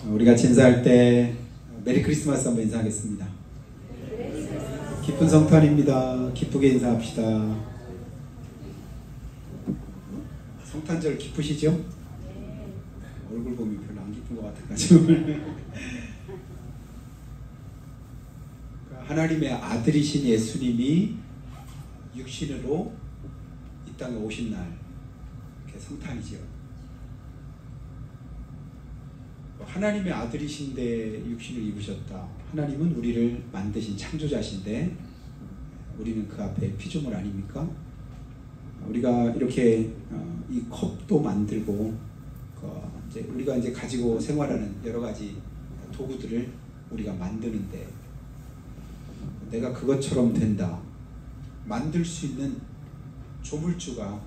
우리 같이 인사할 때 메리 크리스마스 한번 인사하겠습니다. 기쁜 성탄입니다. 기쁘게 인사합시다. 성탄절 기쁘시죠? 얼굴 보면 별로 안 기쁜 것 같아가지고 하나님의 아들이신 예수님이 육신으로 이 땅에 오신 날, 그게 성탄이지요. 하나님의 아들이신데 육신을 입으셨다. 하나님은 우리를 만드신 창조자신데 우리는 그 앞에 피조물 아닙니까? 우리가 이렇게 이 컵도 만들고 이제 우리가 이제 가지고 생활하는 여러 가지 도구들을 우리가 만드는데 내가 그것처럼 된다. 만들 수 있는 조물주가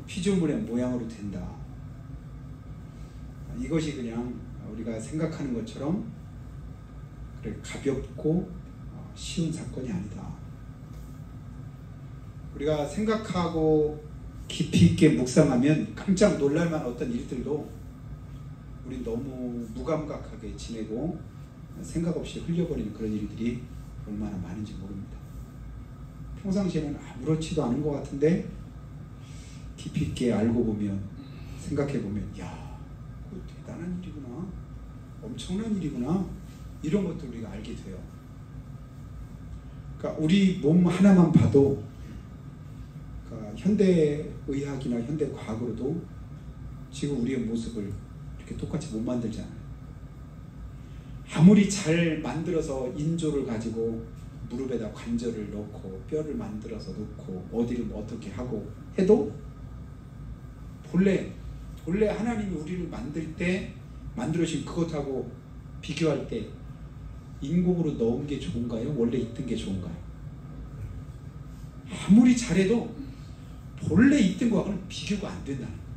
피조물의 모양으로 된다. 이것이 그냥 우리가 생각하는 것처럼 그래 가볍고 쉬운 사건이 아니다. 우리가 생각하고 깊이 있게 묵상하면 깜짝 놀랄만한 어떤 일들도 우리 너무 무감각하게 지내고 생각 없이 흘려버리는 그런 일들이 얼마나 많은지 모릅니다. 평상시에는 아무렇지도 않은 것 같은데 깊이 있게 알고 보면, 생각해 보면, 야, 그거 대단한 일이구나, 엄청난 일이구나, 이런 것들 우리가 알게 돼요. 그러니까 우리 몸 하나만 봐도 그러니까 현대의학이나 현대과학으로도 지금 우리의 모습을 이렇게 똑같이 못 만들잖아요. 아무리 잘 만들어서 인조를 가지고 무릎에다 관절을 넣고 뼈를 만들어서 넣고 어디를 어떻게 하고 해도 본래 하나님이 우리를 만들 때 만들어진 그것하고 비교할 때 인공으로 넣은 게 좋은가요? 원래 있던 게 좋은가요? 아무리 잘해도 본래 있던 거하고는 비교가 안 된다는 거예요.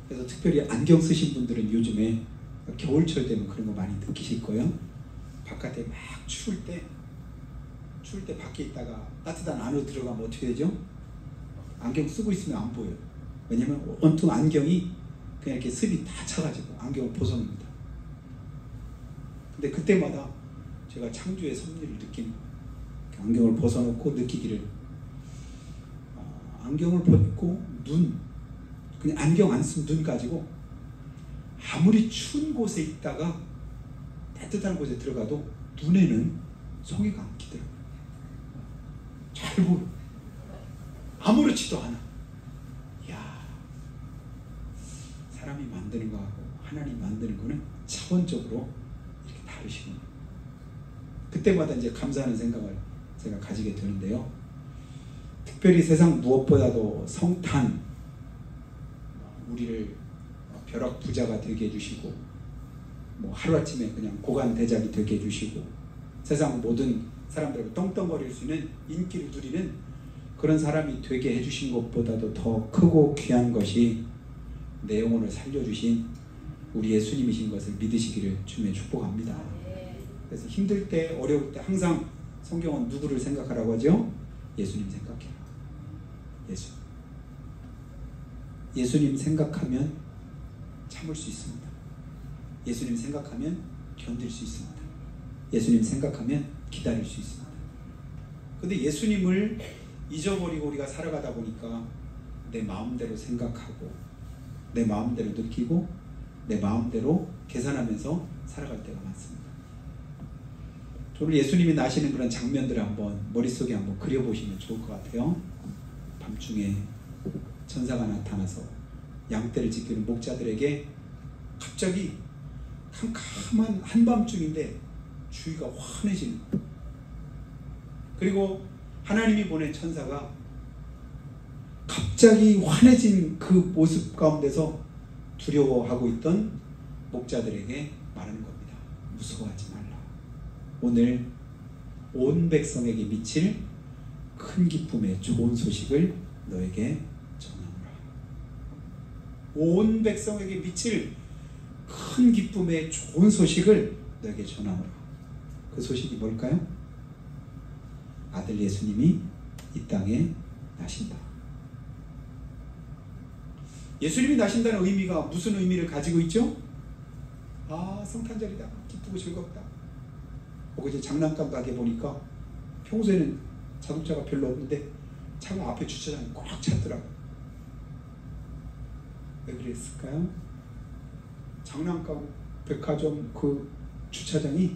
그래서 특별히 안경 쓰신 분들은 요즘에 겨울철 되면 그런 거 많이 느끼실 거예요. 바깥에 막 추울 때 밖에 있다가 따뜻한 안으로 들어가면 어떻게 되죠? 안경 쓰고 있으면 안 보여요. 왜냐면 온통 안경이 그냥 이렇게 습이 다 차가지고 안경을 벗어놓습니다. 근데 그때마다 제가 창조의 섭리를 느낀, 안경을 벗어놓고 느끼기를, 안경을 벗고 그냥 안경 안 쓴 눈 가지고 아무리 추운 곳에 있다가 따뜻한 곳에 들어가도 눈에는 송이가 안 끼더라고요. 잘 보여. 아무렇지도 않아. 이야, 사람이 만드는 거하고 하나님 만드는 거는 차원적으로 이렇게 다르시구나. 그때마다 이제 감사하는 생각을 제가 가지게 되는데요. 특별히 세상 무엇보다도 성탄, 우리를 벼락 부자가 되게 해주시고, 뭐 하루아침에 그냥 고관 대작이 되게 해주시고, 세상 모든 사람들하고 떵떵거릴 수 있는 인기를 누리는 그런 사람이 되게 해주신 것보다도 더 크고 귀한 것이 내 영혼을 살려주신 우리 예수님이신 것을 믿으시기를 주님의 축복합니다. 그래서 힘들 때, 어려울 때 항상 성경은 누구를 생각하라고 하죠? 예수님 생각해라. 예수님 생각하면 참을 수 있습니다. 예수님 생각하면 견딜 수 있습니다. 예수님 생각하면 기다릴 수 있습니다. 근데 예수님을 잊어버리고 우리가 살아가다 보니까 내 마음대로 생각하고 내 마음대로 느끼고 내 마음대로 계산하면서 살아갈 때가 많습니다. 오늘 예수님이 나시는 그런 장면들을 한번 머릿속에 한번 그려보시면 좋을 것 같아요. 밤중에 천사가 나타나서 양떼를 지키는 목자들에게 갑자기 캄캄한 한밤중인데 주위가 환해지는 거예요. 그리고 하나님이 보낸 천사가 갑자기 환해진 그 모습 가운데서 두려워하고 있던 목자들에게 말하는 겁니다. 무서워하지 말라. 오늘 온 백성에게 미칠 큰 기쁨의 좋은 소식을 너에게 전하노라. 온 백성에게 미칠 큰 기쁨의 좋은 소식을 너에게 전하노라. 그 소식이 뭘까요? 아들 예수님이 이 땅에 나신다. 예수님이 나신다는 의미가 무슨 의미를 가지고 있죠? 아, 성탄절이다. 기쁘고 즐겁다. 어제 장난감 가게 보니까 평소에는 자동차가 별로 없는데 차가 앞에 주차장이 꽉 찼더라고. 왜 그랬을까요? 장난감 백화점 그 주차장이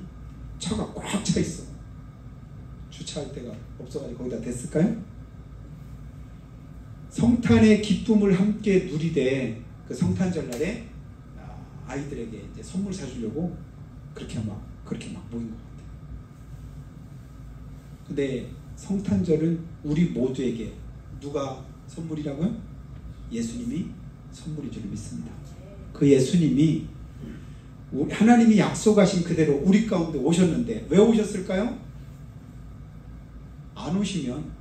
차가 꽉 차 있어. 주차할 데가 없어가지고 거기다 댔을까요? 성탄의 기쁨을 함께 누리되 그 성탄절 날에 아이들에게 이제 선물 사주려고 그렇게 막 모인 것 같아요. 근데 성탄절은 우리 모두에게 누가 선물이라고요? 예수님이 선물인 줄 믿습니다. 그 예수님이 하나님이 약속하신 그대로 우리 가운데 오셨는데 왜 오셨을까요? 안 오시면,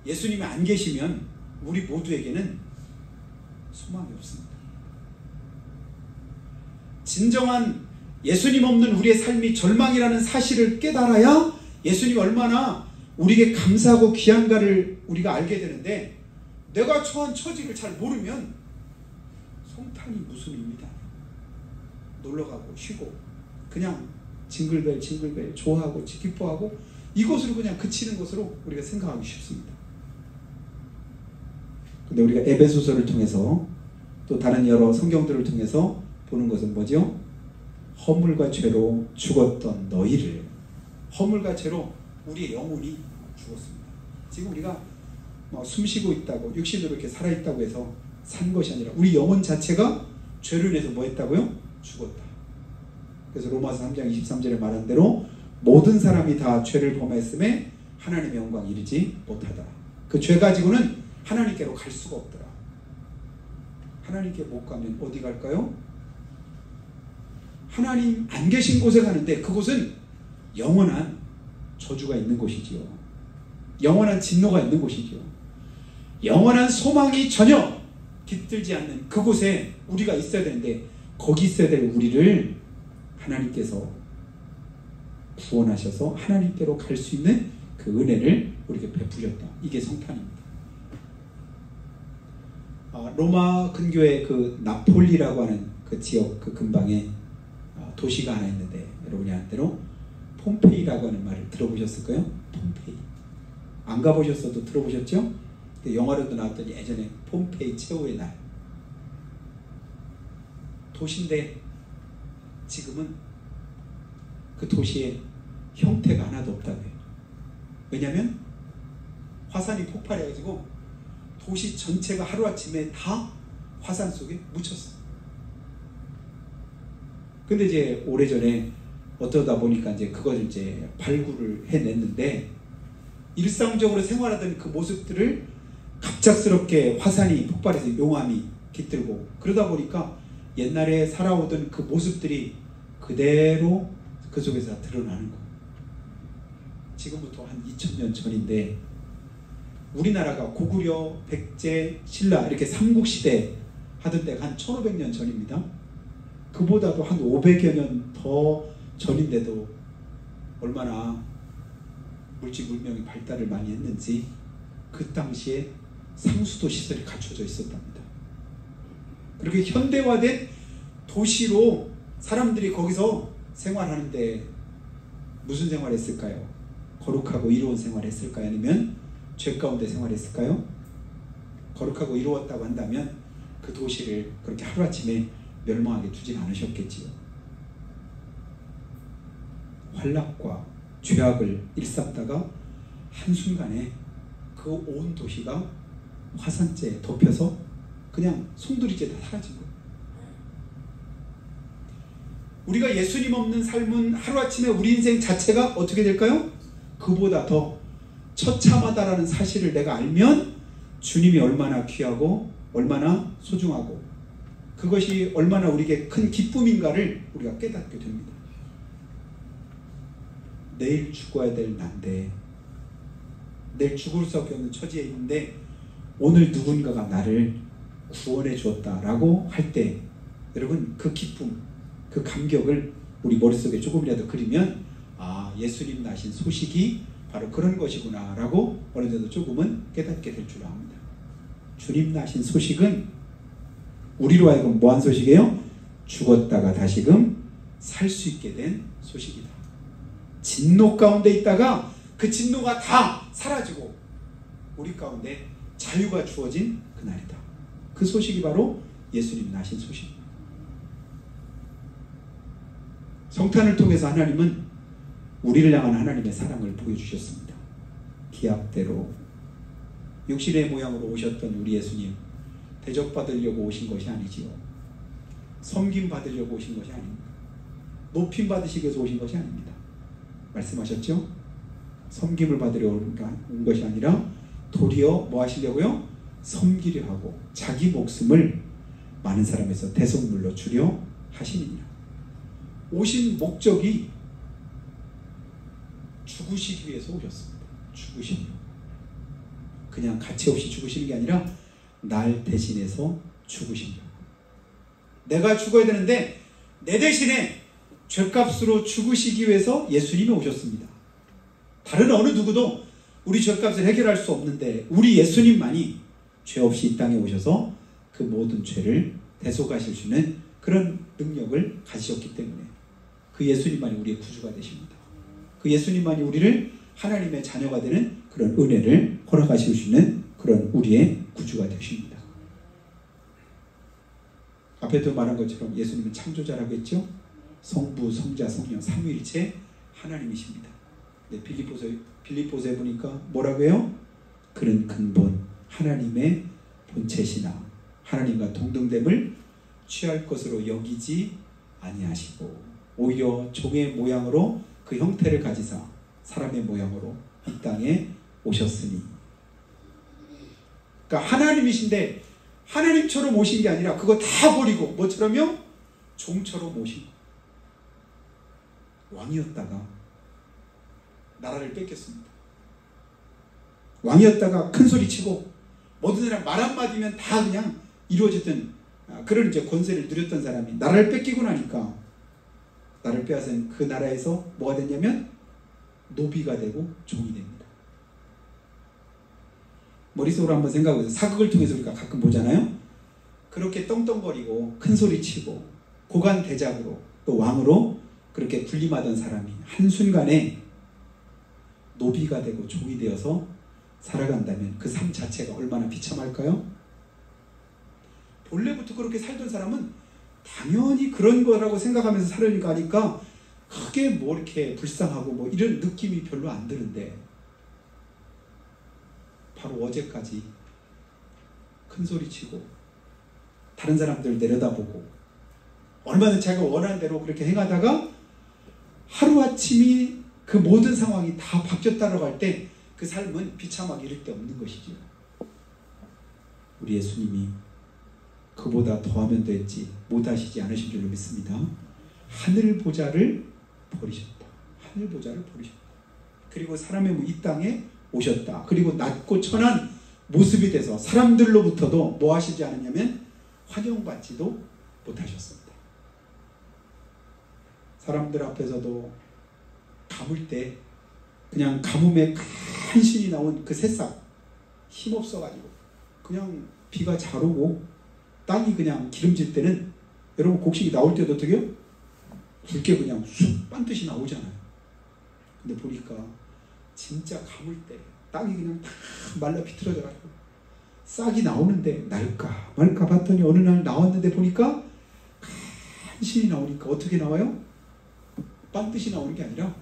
예수님이 안 계시면 우리 모두에게는 소망이 없습니다. 진정한 예수님 없는 우리의 삶이 절망이라는 사실을 깨달아야 예수님이 얼마나 우리에게 감사하고 귀한가를 우리가 알게 되는데, 내가 처한 처지를 잘 모르면 성탄이 무슨 의미다. 놀러가고 쉬고 그냥 징글벨 좋아하고 기뻐하고 이것으로 그냥 그치는 것으로 우리가 생각하기 쉽습니다. 근데 우리가 에베소서를 통해서 또 다른 여러 성경들을 통해서 보는 것은 뭐죠? 허물과 죄로 죽었던 너희를, 허물과 죄로 우리의 영혼이 죽었습니다. 지금 우리가 숨쉬고 있다고, 육신으로 이렇게 살아있다고 해서 산 것이 아니라 우리 영혼 자체가 죄로 인해서 뭐 했다고요? 죽었다. 그래서 로마서 3장 23절에 말한 대로 모든 사람이 다 죄를 범했음에 하나님의 영광 이르지 못하다. 그 죄 가지고는 하나님께로 갈 수가 없더라. 하나님께 못 가면 어디 갈까요? 하나님 안 계신 곳에 가는데 그곳은 영원한 저주가 있는 곳이지요. 영원한 진노가 있는 곳이지요. 영원한 소망이 전혀 깃들지 않는 그곳에 우리가 있어야 되는데, 거기 있어야 될 우리를 하나님께서 구원하셔서 하나님께로 갈 수 있는 그 은혜를 우리에게 베푸셨다. 이게 성탄입니다. 로마 근교의 그 나폴리라고 하는 그 지역 그 근방에 도시가 하나 있는데, 여러분이 아는 대로 폼페이라고 하는 말을 들어보셨을까요? 폼페이. 안 가보셨어도 들어보셨죠? 영화로도 나왔던 예전에 폼페이 최후의 날. 도시인데 지금은 그 도시의 형태가 하나도 없다고 해요. 왜냐하면 화산이 폭발해가지고 도시 전체가 하루아침에 다 화산 속에 묻혔어요. 근데 이제 오래전에 어쩌다 보니까 이제 그걸 이제 발굴을 해냈는데, 일상적으로 생활하던 그 모습들을 갑작스럽게 화산이 폭발해서 용암이 깃들고, 그러다 보니까 옛날에 살아오던 그 모습들이 그대로 그 속에서 다 드러나는 거예요. 지금부터 한 2000년 전인데, 우리나라가 고구려, 백제, 신라 이렇게 삼국시대 하던 때가 한 1500년 전입니다. 그보다도 한 500여 년 더 전인데도 얼마나 물질 문명이 발달을 많이 했는지 그 당시에 상수도 시설이 갖춰져 있었답니다. 그렇게 현대화된 도시로 사람들이 거기서 생활하는데 무슨 생활했을까요? 거룩하고 이로운 생활했을까요? 아니면 죄 가운데 생활했을까요? 거룩하고 이루었다고 한다면 그 도시를 그렇게 하루아침에 멸망하게 두진 않으셨겠지요. 환락과 죄악을 일삼다가 한순간에 그 온 도시가 화산재에 덮여서 그냥 송두리째 다 사라진 거예요. 우리가 예수님 없는 삶은 하루아침에 우리 인생 자체가 어떻게 될까요? 그보다 더 처참하다라는 사실을 내가 알면 주님이 얼마나 귀하고 얼마나 소중하고 그것이 얼마나 우리에게 큰 기쁨인가를 우리가 깨닫게 됩니다. 내일 죽어야 될 난데, 내일 죽을 수밖에 없는 처지에 있는데 오늘 누군가가 나를 구원해 주었다라고 할 때, 여러분 그 기쁨, 그 감격을 우리 머릿속에 조금이라도 그리면, 아, 예수님 나신 소식이 바로 그런 것이구나 라고 어느 정도 조금은 깨닫게 될 줄 압니다. 주님 나신 소식은 우리로 하여금 뭐한 소식이에요? 죽었다가 다시금 살 수 있게 된 소식이다. 진노 가운데 있다가 그 진노가 다 사라지고 우리 가운데 자유가 주어진 그날이다. 그 소식이 바로 예수님이 나신 소식입니다. 성탄을 통해서 하나님은 우리를 향한 하나님의 사랑을 보여주셨습니다. 기약대로 육신의 모양으로 오셨던 우리 예수님, 대접받으려고 오신 것이 아니지요. 섬김 받으려고 오신 것이 아닙니다. 높임 받으시기 위해서 오신 것이 아닙니다. 말씀하셨죠? 섬김을 받으려 온 것이 아니라 도리어 뭐 하시려고요? 섬기려 하고 자기 목숨을 많은 사람에서 대속물로 주려 하시느니라. 오신 목적이 죽으시기 위해서 오셨습니다. 죽으시려. 그냥 가치없이 죽으시는 게 아니라 날 대신해서 죽으시려. 내가 죽어야 되는데 내 대신에 죄값으로 죽으시기 위해서 예수님이 오셨습니다. 다른 어느 누구도 우리 죄값을 해결할 수 없는데 우리 예수님만이 죄 없이 이 땅에 오셔서 그 모든 죄를 대속하실 수 있는 그런 능력을 가지셨기 때문에 그 예수님만이 우리의 구주가 되십니다. 그 예수님만이 우리를 하나님의 자녀가 되는 그런 은혜를 허락하실 수 있는 그런 우리의 구주가 되십니다. 앞에도 말한 것처럼 예수님은 창조자라고 했죠. 성부, 성자, 성령 삼위일체 하나님이십니다. 네, 빌립보서에 보니까 뭐라고 해요? 그는 근본 하나님의 본체시나 하나님과 동등됨을 취할 것으로 여기지 아니하시고 오히려 종의 모양으로 그 형태를 가지사 사람의 모양으로 이 땅에 오셨으니, 그러니까 하나님이신데 하나님처럼 오신 게 아니라 그거 다 버리고 뭐처럼요? 종처럼 오신 거. 왕이었다가 나라를 뺏겼습니다. 왕이었다가 큰 소리 치고 모든 사람 말 한마디면 다 그냥 이루어졌던 그런 이제 권세를 누렸던 사람이 나라를 뺏기고 나니까 나를 빼앗은 그 나라에서 뭐가 됐냐면 노비가 되고 종이 됩니다. 머릿속으로 한번 생각해보세요. 사극을 통해서 우리가 가끔 보잖아요. 그렇게 떵떵거리고 큰 소리 치고 고관 대작으로 또 왕으로 그렇게 군림하던 사람이 한순간에 노비가 되고 종이 되어서 살아간다면 그 삶 자체가 얼마나 비참할까요? 본래부터 그렇게 살던 사람은 당연히 그런 거라고 생각하면서 살으니까 하니까 크게 뭐 이렇게 불쌍하고 뭐 이런 느낌이 별로 안 드는데 바로 어제까지 큰 소리 치고 다른 사람들 내려다보고 얼마나 자기가 원하는 대로 그렇게 행하다가 하루아침이 그 모든 상황이 다 바뀌었다고 할 때 그 삶은 비참하게 이를 데 없는 것이죠. 우리 예수님이 그보다 더하면 됐지 못하시지 않으신 줄로 믿습니다. 하늘 보좌를 버리셨다. 하늘 보좌를 버리셨다. 그리고 사람의 이 땅에 오셨다. 그리고 낮고 천한 모습이 돼서 사람들로부터도 뭐 하시지 않았냐면 환영받지도 못하셨습니다. 사람들 앞에서도 감을 때 그냥 가뭄에 큰 신이 나온 그 새싹 힘없어가지고 그냥 비가 잘 오고 땅이 그냥 기름질 때는 여러분 곡식이 나올 때도 어떻게 해요? 굵게 그냥 쑥 반듯이 나오잖아요. 근데 보니까 진짜 감을 때 땅이 그냥 다 말라 비틀어져가지고 싹이 나오는데 날까 말까 봤더니 어느 날 나왔는데 보니까 큰 신이 나오니까 어떻게 나와요? 반듯이 나오는 게 아니라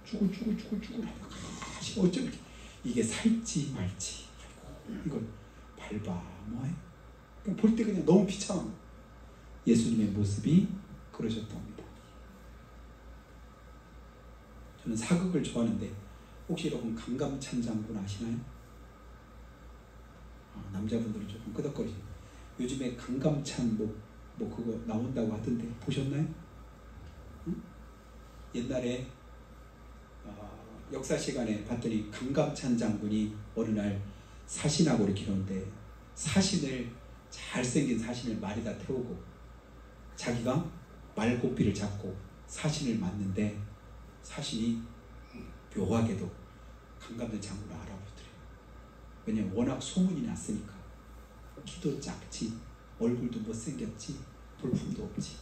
쭈글쭈글 어쩜 이렇게 이게 살지 말지 이걸 밟아 뭐해? 볼 때 그냥 너무 비참한 예수님의 모습이 그러셨답니다. 저는 사극을 좋아하는데 혹시 여러분 강감찬 장군 아시나요? 남자분들은 조금 끄덕거리죠. 요즘에 강감찬 뭐 그거 나온다고 하던데 보셨나요? 응? 옛날에 역사 시간에 봤더니 강감찬 장군이 어느 날 사신하고 이렇게 이러는데 잘생긴 사신을 말에다 태우고 자기가 말고삐를 잡고 사신을 맞는데 사신이 묘하게도 강감찬 장군을 알아보더래요. 왜냐면 워낙 소문이 났으니까. 키도 작지 얼굴도 못생겼지 볼품도 없지.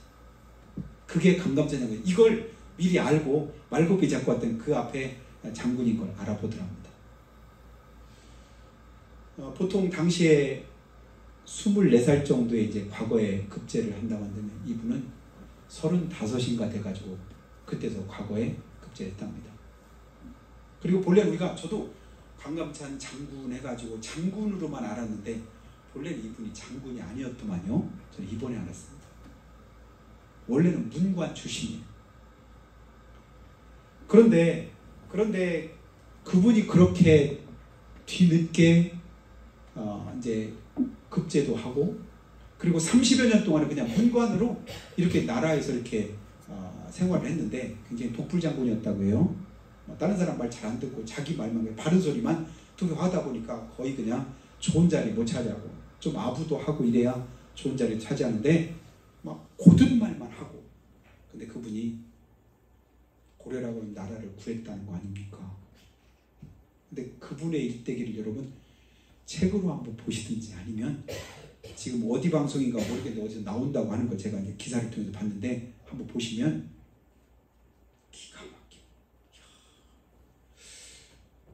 그게 강감찬 장군. 이걸 미리 알고 말굽기 잡고 왔던 그 앞에 장군인 걸 알아보더랍니다. 보통 당시에 24살 정도의 이제 과거에 급제를 한다고 한다면 이분은 35인가 돼가지고 그때도 과거에 급제했답니다. 그리고 본래 우리가 저도 강감찬 장군 해가지고 장군으로만 알았는데 본래는 이분이 장군이 아니었더만요. 저는 이번에 알았습니다. 원래는 문관 출신이에요. 그런데 그분이 그렇게 뒤늦게 이제 급제도 하고 그리고 30여 년 동안은 그냥 문관으로 이렇게 나라에서 이렇게 생활을 했는데 굉장히 독불 장군이었다고 해요. 다른 사람 말 잘 안 듣고 자기 말만 바른 소리만 두고 하다 보니까 거의 그냥 좋은 자리 못 차지하고 좀 아부도 하고 이래야 좋은 자리 차지하는데 막 고든 말만 하고 근데 그분이 고려라고 하는 나라를 구했다는 거 아닙니까? 근데 그분의 일대기를 여러분 책으로 한번 보시든지 아니면 지금 어디 방송인가 모르겠는데 어디서 나온다고 하는 걸 제가 이제 기사를 통해서 봤는데 한번 보시면 기가 막혀.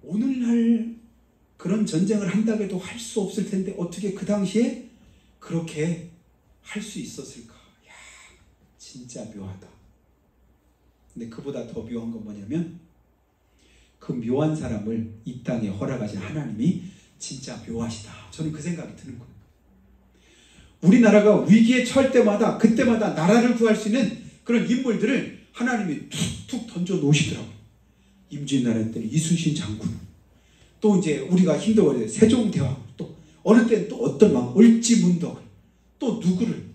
오늘날 그런 전쟁을 한다고 해도 할 수 없을 텐데 어떻게 그 당시에 그렇게 할 수 있었을까? 야, 진짜 묘하다. 근데 그보다 더 묘한 건 뭐냐면 그 묘한 사람을 이 땅에 허락하신 하나님이 진짜 묘하시다. 저는 그 생각이 드는 거예요. 우리나라가 위기에 처할 때마다 그때마다 나라를 구할 수 있는 그런 인물들을 하나님이 툭툭 던져 놓으시더라고요. 임진왜란 때는 이순신 장군, 또 이제 우리가 힘들어요 세종대왕, 또 어느 때는 또 어떤 왕 을지문덕, 또 누구를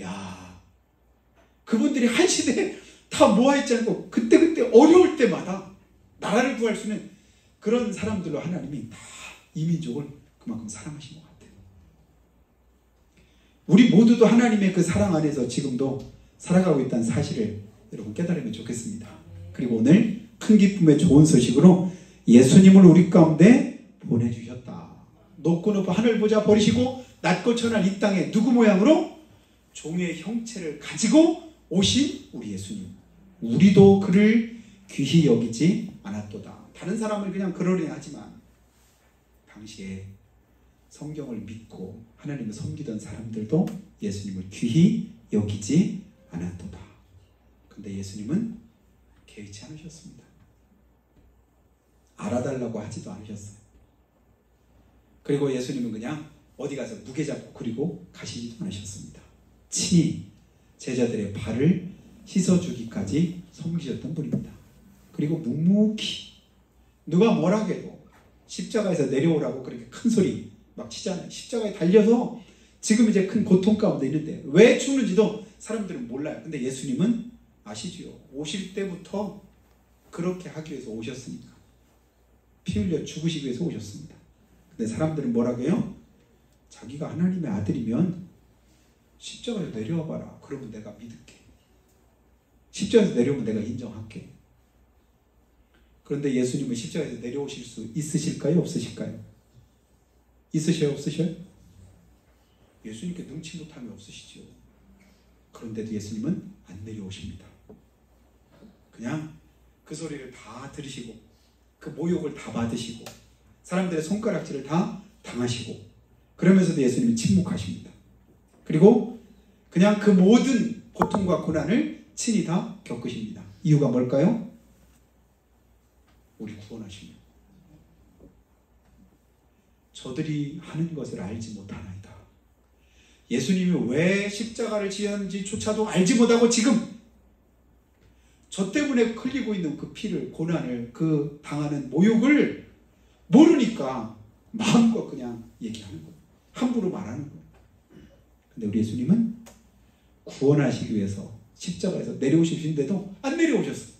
야 그분들이 한 시대에 다 모아있지 않고 그때 어려울 때마다 나라를 구할 수 있는 그런 사람들로 하나님이 다 이민족을 그만큼 사랑하신 것 같아요. 우리 모두도 하나님의 그 사랑 안에서 지금도 살아가고 있다는 사실을 여러분 깨달으면 좋겠습니다. 그리고 오늘 큰 기쁨의 좋은 소식으로 예수님을 우리 가운데 보내주셨다. 높고 높은 하늘 보자 버리시고 낮고 천한 이 땅에 누구 모양으로? 종의 형체를 가지고 오신 우리 예수님. 우리도 그를 귀히 여기지 않았도다. 다른 사람을 그냥 그러려 하지만 당시에 성경을 믿고 하나님을 섬기던 사람들도 예수님을 귀히 여기지 않았도다. 근데 예수님은 개의치 않으셨습니다. 알아달라고 하지도 않으셨어요. 그리고 예수님은 그냥 어디 가서 무게 잡고 그리고 가시지도 않으셨습니다. 친히 제자들의 발을 씻어주기까지 섬기셨던 분입니다. 그리고 묵묵히 누가 뭐라고 해도 십자가에서 내려오라고 그렇게 큰 소리 막 치잖아요. 십자가에 달려서 지금 이제 큰 고통 가운데 있는데 왜 죽는지도 사람들은 몰라요. 근데 예수님은 아시지요. 오실 때부터 그렇게 하기 위해서 오셨으니까. 피 흘려 죽으시기 위해서 오셨습니다. 근데 사람들은 뭐라고 해요? 자기가 하나님의 아들이면 십자가에서 내려와 봐라. 그러면 내가 믿을게. 십자가에서 내려오면 내가 인정할게. 그런데 예수님은 십자가에서 내려오실 수 있으실까요? 없으실까요? 있으셔요? 없으셔요? 예수님께 능치 못함이 없으시죠. 그런데도 예수님은 안 내려오십니다. 그냥 그 소리를 다 들으시고 그 모욕을 다 받으시고 사람들의 손가락질을 다 당하시고 그러면서도 예수님은 침묵하십니다. 그리고 그냥 그 모든 고통과 고난을 친히 다 겪으십니다. 이유가 뭘까요? 우리 구원하시며 저들이 하는 것을 알지 못하나이다. 예수님이 왜 십자가를 지었는지조차도 알지 못하고 지금 저 때문에 흘리고 있는 그 피를, 고난을, 그 당하는 모욕을 모르니까 마음껏 그냥 얘기하는 거예요. 함부로 말하는 거예요. 근데 우리 예수님은 구원하시기 위해서 십자가에서 내려오시는데도 안 내려오셨어요.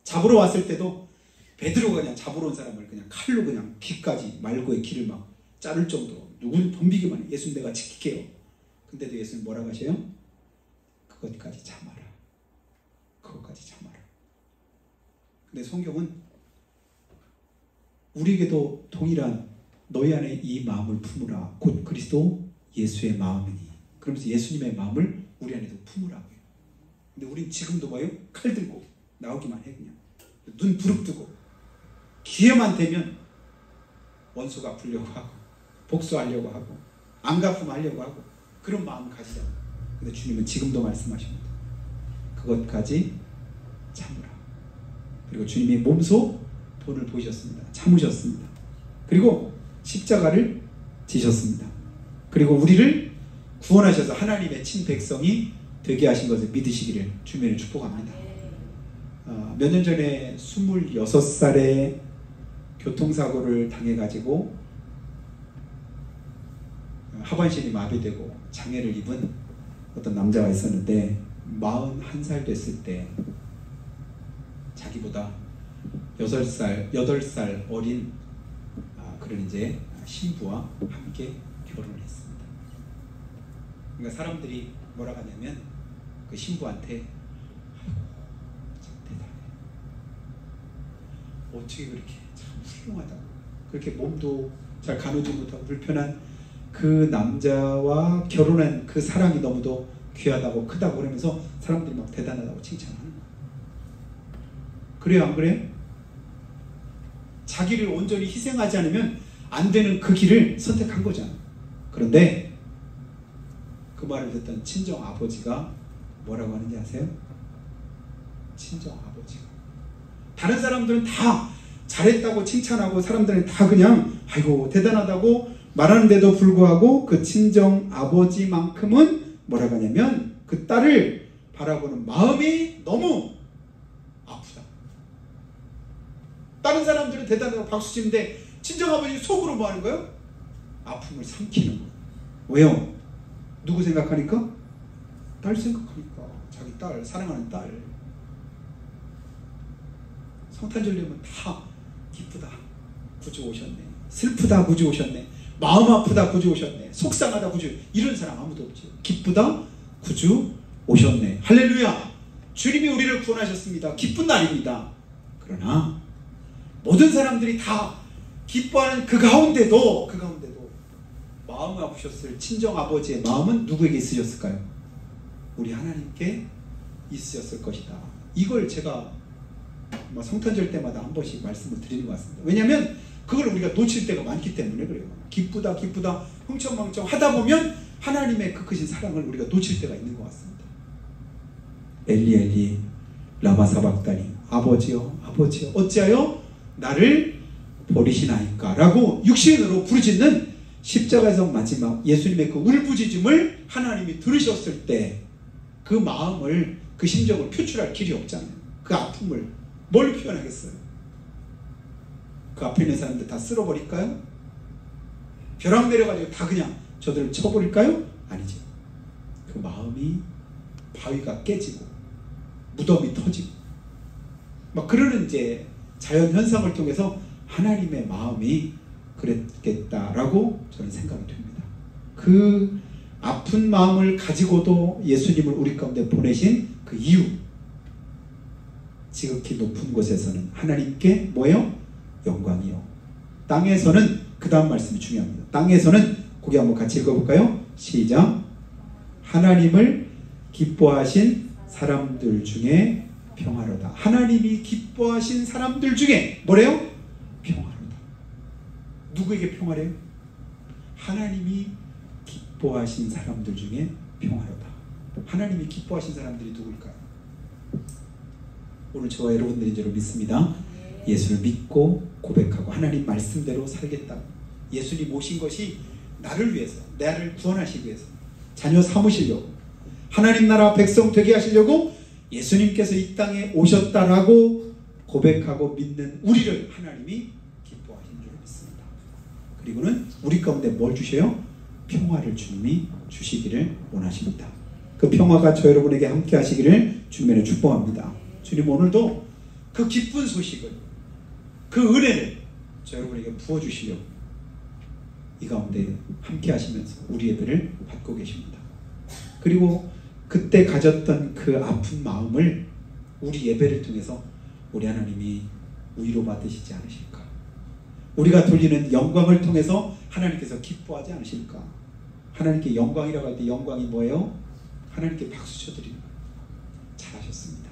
잡으러 왔을 때도 베드로가 그냥 잡으러 온 사람을 그냥 칼로 그냥 귀까지 말고의 귀를 막 자를 정도로 누구를 덤비기만 해. 예수님 내가 지킬게요. 근데도 예수님 뭐라고 하셔요? 그것까지 참아라. 그것까지 참아라. 근데 성경은 우리에게도 동일한 너희 안에 이 마음을 품으라. 곧 그리스도 예수의 마음이니. 그러면서 예수님의 마음을 우리 안에도 품으라고요. 근데 우린 지금도 뭐예요? 칼 들고 나오기만 해. 그냥 눈 부릅뜨고 기회만 되면 원수 갚으려고 하고 복수하려고 하고 안 갚으면 하려고 하고 그런 마음 가지잖아요. 근데 주님은 지금도 말씀하십니다. 그것까지 참으라. 그리고 주님이 몸소 본을 보이셨습니다. 참으셨습니다. 그리고 십자가를 지셨습니다. 그리고 우리를 구원하셔서 하나님의 친백성이 되게 하신 것을 믿으시기를 주님을 축복합니다. 몇 년 전에 26살에 교통사고를 당해가지고 하반신이 마비되고 장애를 입은 어떤 남자가 있었는데 41살 됐을 때 자기보다 8살 어린 그런 이제 신부와 함께 결혼을 했습니다. 그러니까 사람들이 뭐라고 하냐면 그 신부한테 아이고 참 대단해. 어떻게 그렇게 참 훌륭하다고. 그렇게 몸도 잘 가누지 못하고 불편한 그 남자와 결혼한 그 사랑이 너무도 귀하다고 크다고 그러면서 사람들이 막 대단하다고 칭찬하는 거예요. 그래요, 안 그래요? 자기를 온전히 희생하지 않으면 안 되는 그 길을 선택한 거잖아요. 그런데 그 말을 듣던 친정 아버지가 뭐라고 하는지 아세요? 친정 아버지가 다른 사람들은 다 잘했다고 칭찬하고 사람들은 다 그냥 아이고 대단하다고 말하는데도 불구하고 그 친정 아버지만큼은 뭐라고 하냐면 그 딸을 바라보는 마음이 너무 아프다. 다른 사람들은 대단하다고 박수치는데 친정아버지 속으로 뭐 하는 거예요? 아픔을 삼키는 거예요. 왜요? 누구 생각하니까? 딸 생각하니까. 자기 딸, 사랑하는 딸. 성탄절이면 다 기쁘다 구주 오셨네, 슬프다 구주 오셨네, 마음 아프다 구주 오셨네, 속상하다 구주, 이런 사람 아무도 없죠. 기쁘다 구주 오셨네. 할렐루야. 주님이 우리를 구원하셨습니다. 기쁜 날입니다. 그러나 모든 사람들이 다 기뻐하는 그 가운데도 마음 아프셨을 친정 아버지의 마음은 누구에게 있으셨을까요? 우리 하나님께 있으셨을 것이다. 이걸 제가 성탄절 때마다 한 번씩 말씀을 드리는 것 같습니다. 왜냐하면 그걸 우리가 놓칠 때가 많기 때문에 그래요. 기쁘다 흥청망청 하다 보면 하나님의 그 크신 사랑을 우리가 놓칠 때가 있는 것 같습니다. 엘리 엘리 라마 사박다니, 아버지여 어찌하여 나를 버리시나이까 라고 육신으로 부르짖는 십자가에서 마지막 예수님의 그 울부짖음을 하나님이 들으셨을 때 그 마음을, 그 심정을 표출할 길이 없잖아요. 그 아픔을 뭘 표현하겠어요? 그 앞에 있는 사람들 다 쓸어버릴까요? 벼락 내려가지고 다 그냥 저들을 쳐버릴까요? 아니죠. 그 마음이 바위가 깨지고 무덤이 터지고 막 그러는 이제 자연 현상을 통해서 하나님의 마음이 그랬겠다라고 저는 생각이 됩니다. 그 아픈 마음을 가지고도 예수님을 우리 가운데 보내신 그 이유, 지극히 높은 곳에서는 하나님께 뭐예요? 영광이요. 땅에서는, 그 다음 말씀이 중요합니다. 땅에서는, 거기 한번 같이 읽어볼까요? 시작. 하나님을 기뻐하신 사람들 중에 평화로다. 하나님이 기뻐하신 사람들 중에 뭐래요? 평화로다. 누구에게 평화래요? 하나님이 기뻐하신 사람들 중에 평화로다. 하나님이 기뻐하신 사람들이 누굴까요? 오늘 저와 여러분들인 줄로 믿습니다. 예수를 믿고 고백하고 하나님 말씀대로 살겠다. 예수님 오신 것이 나를 위해서, 나를 구원하시기 위해서, 자녀 삼으시려고, 하나님 나라 백성 되게 하시려고 예수님께서 이 땅에 오셨다라고 고백하고 믿는 우리를 하나님이 기뻐하신 줄 믿습니다. 그리고는 우리 가운데 뭘 주셔요? 평화를 주님이 주시기를 원하십니다. 그 평화가 저 여러분에게 함께 하시기를 주님의 축복합니다. 주님 오늘도 그 기쁜 소식을, 그 은혜를 저 여러분에게 부어주시려고 이 가운데 함께 하시면서 우리 예배를 받고 계십니다. 그리고 그때 가졌던 그 아픈 마음을 우리 예배를 통해서 우리 하나님이 위로받으시지 않으실까? 우리가 돌리는 영광을 통해서 하나님께서 기뻐하지 않으실까? 하나님께 영광이라고 할 때 영광이 뭐예요? 하나님께 박수 쳐드리는 거예요. 잘하셨습니다.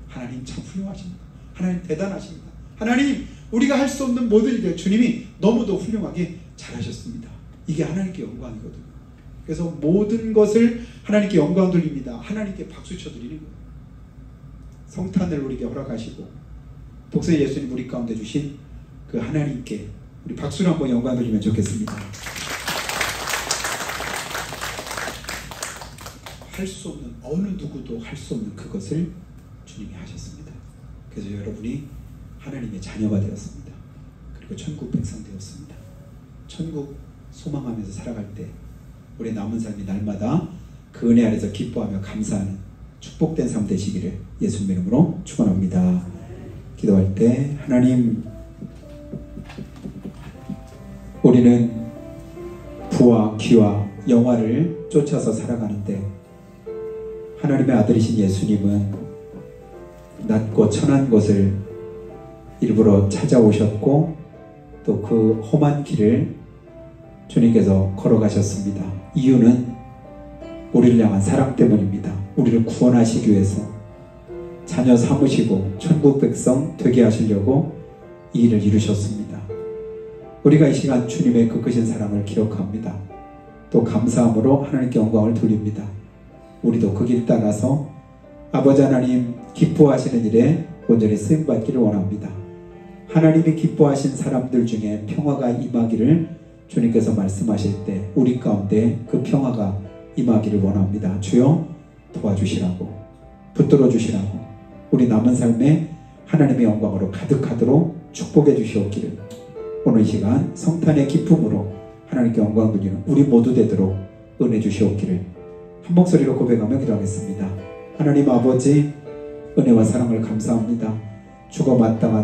하나님 참 훌륭하십니다. 하나님 대단하십니다. 하나님 우리가 할 수 없는 모든 일을 주님이 너무도 훌륭하게 잘하셨습니다. 이게 하나님께 영광이거든요. 그래서 모든 것을 하나님께 영광 돌립니다. 하나님께 박수 쳐드리는 거예요. 성탄을 우리에게 허락하시고 독생 예수님 우리 가운데 주신 그 하나님께 우리 박수로 한번 영광 돌리면 좋겠습니다. 할 수 없는 어느 누구도 할 수 없는 그것을 주님이 하셨습니다. 그래서 여러분이 하나님의 자녀가 되었습니다. 그리고 천국 백성 되었습니다. 천국 소망하면서 살아갈 때 우리 남은 삶이 날마다 그 은혜 아래서 기뻐하며 감사하는 축복된 삶 되시기를 예수님의 이름으로 축원합니다. 기도할 때 하나님, 우리는 부와 귀와 영화를 쫓아서 살아가는데 하나님의 아들이신 예수님은 낮고 천한 곳을 일부러 찾아오셨고 또 그 험한 길을 주님께서 걸어가셨습니다. 이유는 우리를 향한 사랑 때문입니다. 우리를 구원하시기 위해서 자녀 삼으시고 천국 백성 되게 하시려고 이 일을 이루셨습니다. 우리가 이 시간 주님의 그 크신 사랑을 기억합니다. 또 감사함으로 하나님께 영광을 돌립니다. 우리도 그 길 따라서 아버지 하나님 기뻐하시는 일에 온전히 쓰임받기를 원합니다. 하나님이 기뻐하신 사람들 중에 평화가 임하기를 주님께서 말씀하실 때 우리 가운데 그 평화가 임하기를 원합니다. 주여 도와주시라고, 붙들어 주시라고, 우리 남은 삶에 하나님의 영광으로 가득하도록 축복해 주시옵기를 오늘 이 시간 성탄의 기쁨으로 하나님께 영광 돌리는 우리 모두 되도록 은혜 주시옵기를 한 목소리로 고백하며 기도하겠습니다. 하나님 아버지, 은혜와 사랑을 감사합니다. 주가 마땅한